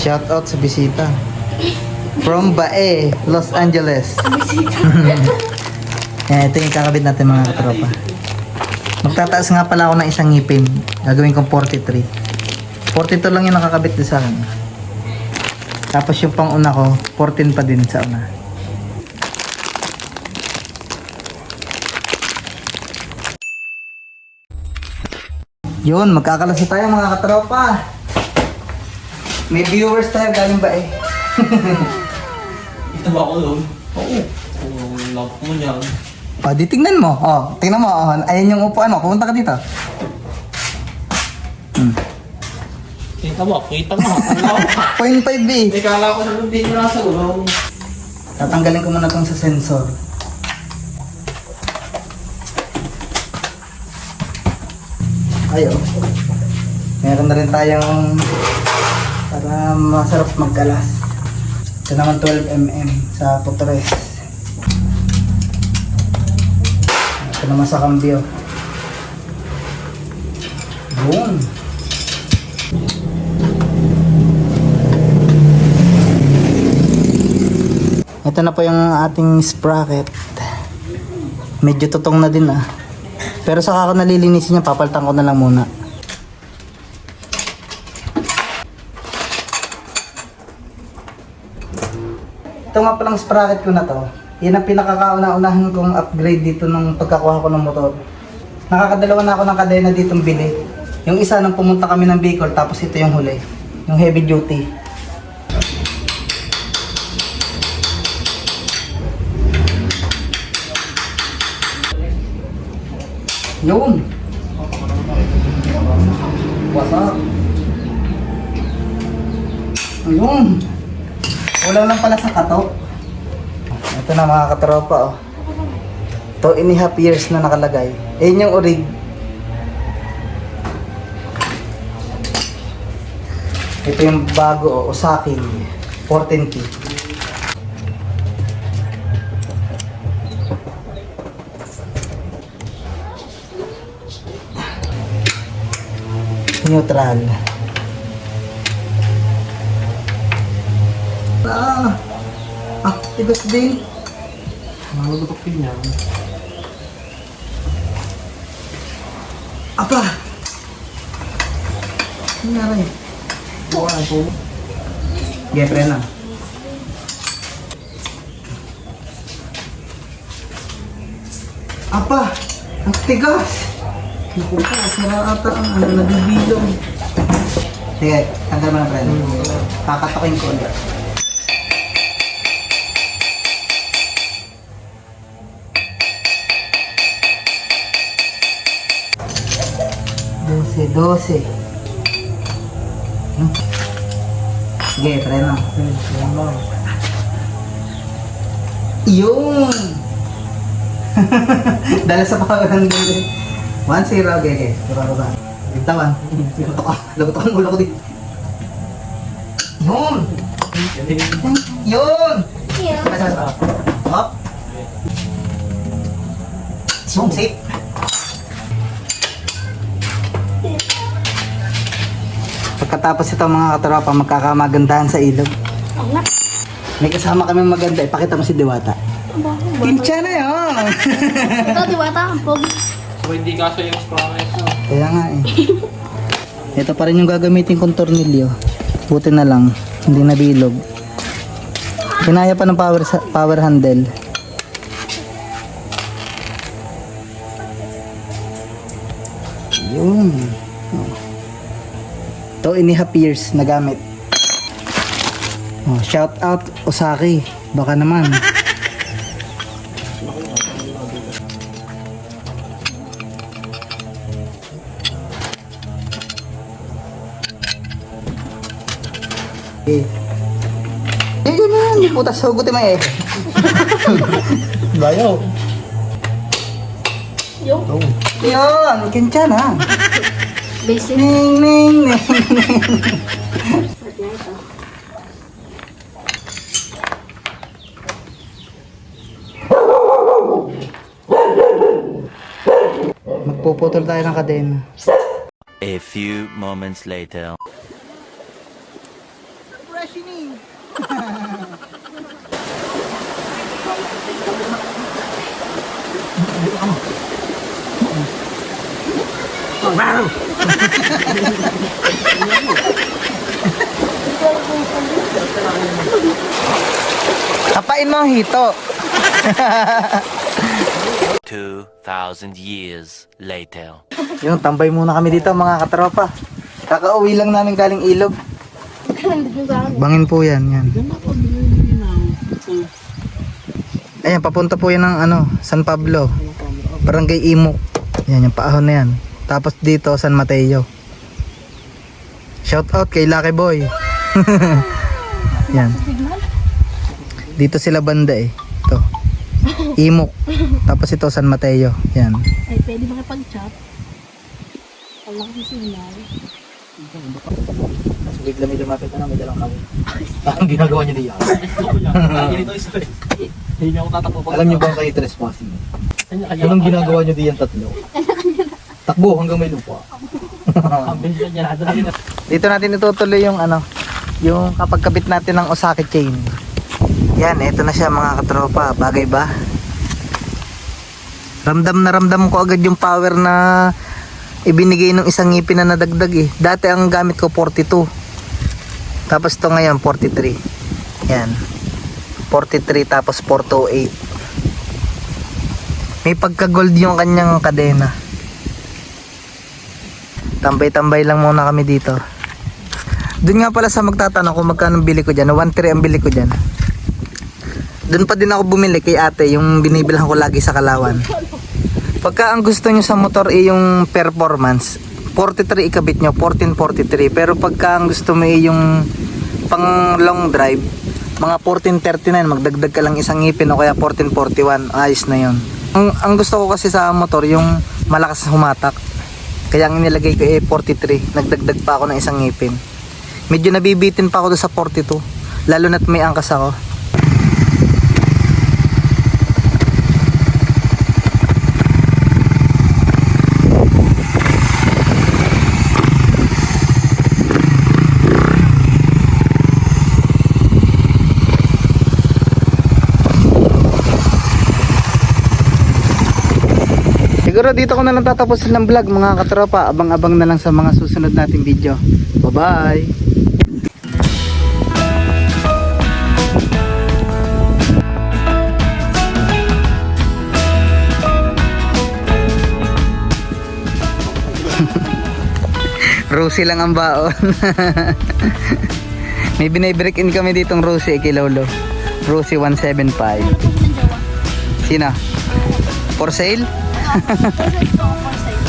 Shout out sa bisita. From Bae, Los Angeles. Ito yung kakabit natin mga katropa. Magtataas nga pala ako ng isang ngipin. Gagawin kong 43. 42 lang yung nakakabit din sa akin. Tapos yung pang una ko, 14 pa din sa una. Yun, magkakalasa tayo mga katropa. May viewers tayo galing ba eh. Ito ba ako doon? Oo. Kung lock mo niyan. O, di tingnan mo. O, tingnan mo. O, ayan yung upuan mo. Pumunta ka dito. Kita mo, kita mo. 0.5 eh. Kala ko na hindi mo nasa gulong. Tatanggalin ko muna itong sa sensor. Ayo. Meron na rin tayong para masarap magkalas. Ito naman 12mm sa putres. Ito naman sa kambyo. Boom. Ito na po yung ating sprocket. Medyo tutong na din ah. Pero saka ako nalilinisin niya, papalitan ko na lang muna. Ito nga palang sprocket ko na to. Yan ang pinakakauna-unahan kong upgrade dito nung pagkakuha ko ng motor. Nakakadalawa na ako ng kadena ditong bili. Yung isa nung pumunta kami ng Bicol, tapos ito yung huli. Yung heavy duty. Yun. Wasak. Ayun. Wala lang pala sa katok. Ito na mga katropa oh. 2.5 years na nakalagay. Ayun yung orig. Ito yung bago oh, Osaki 14T. Neutral. Tigas din. Malugutok din niya. Apa? Ano nangyari? Buka na ito. Gepre na. Apa? Ang tigas! Naku po, masara ata ang nabibilong. Sige, tanggal mo na preno. Kakatokin ko ulit. Dose. Sige, preno. Yun! Dala sa power hand din. 1-0, okay. Baba. Bitawan. Lagot ako ang ulo ko din. Yun! Yun! Sama. Hop! Zoom safe. Pagkatapos ito mga katropa, magkakamagandahan sa ilog. May kasama kami maganda. Ipakita mo si Diwata. Kincha na yun! Ito, Diwata. Pogi. So hindi kaso yung sprocket no? Kaya nga eh. Ito pa rin yung gagamitin kong tornilyo. Buti na lang, hindi nabilog. Kinaya pa ng power handle. Yun. 2.5 years na gamit. Oh, shout out Osaki. Baka naman. Eh. Yun na, yung putas hugutin mo eh. Bayaw. Yung Yun, kincha na. basic. Ning, ning, ning. Magpuputol tayo ng kadena. A few moments later. freshening. Kapain mo ang hito. 2,000 years later. Yung tambay muna kami dito mga katropa. Kakauwi lang namin galing ilog. Bangin po yan. Ayan, papunta po yan ng San Pablo. Barangay Imok. Yan, yung paahon na yan. Tapos dito, San Mateo. Shout out kay Lucky Boy. Yan. Dito sila banda eh. Ito. Imok. Tapos ito, San Mateo. Yan. Ay, pwede makipag-chat. Wala kasi signal. Bigla may lumapit na may dalang kami. Parang ginagawa niya diyan. Hindi niya ako tatakbo. Alam niyo ba kayo trespassing? Anong ginagawa niyo diyan tatlo? Takbo hanggang may lupa. Ang bilis niya na. Dito natin itutuloy yung yung kapag kabit natin ng Osaki chain. Yan, ito na siya mga katropa. Bagay ba? Ramdam na ramdam ko agad yung power na ibinigay ng isang ngipin na nadagdag eh. Dati ang gamit ko 42. Tapos ito ngayon 43. Yan. 43 tapos 428. May pagka-gold yung kanyang kadena. Tambay-tambay lang muna kami dito. Doon nga pala sa magtatanong kung magkano bili ko dyan. 1.3 ang bili ko dyan. Doon pa din ako bumili kay ate. Yung binibilhan ko lagi sa Kalawan. Pagka ang gusto nyo sa motor ay yung performance, 43 ikabit nyo, 1443. Pero pagka ang gusto mo ay yung pang long drive, mga 1439, magdagdag ka lang isang ngipin o kaya 1441, ayos na yon. Ang gusto ko kasi sa motor yung malakas humatak. Kaya ang inilagay ko ay 43, nagdagdag pa ako ng isang ngipin. Medyo nabibitin pa ako doon sa 42, lalo na't may angkas ako. Siguro dito ko na lang tatapusin ng vlog mga katropa. Abang-abang na lang sa mga susunod nating video. Bye-bye! Rosie lang ang baon. May binay-break in kami ditong Rosie kay Lolo. Rosie 175. Sino? For sale? For sale.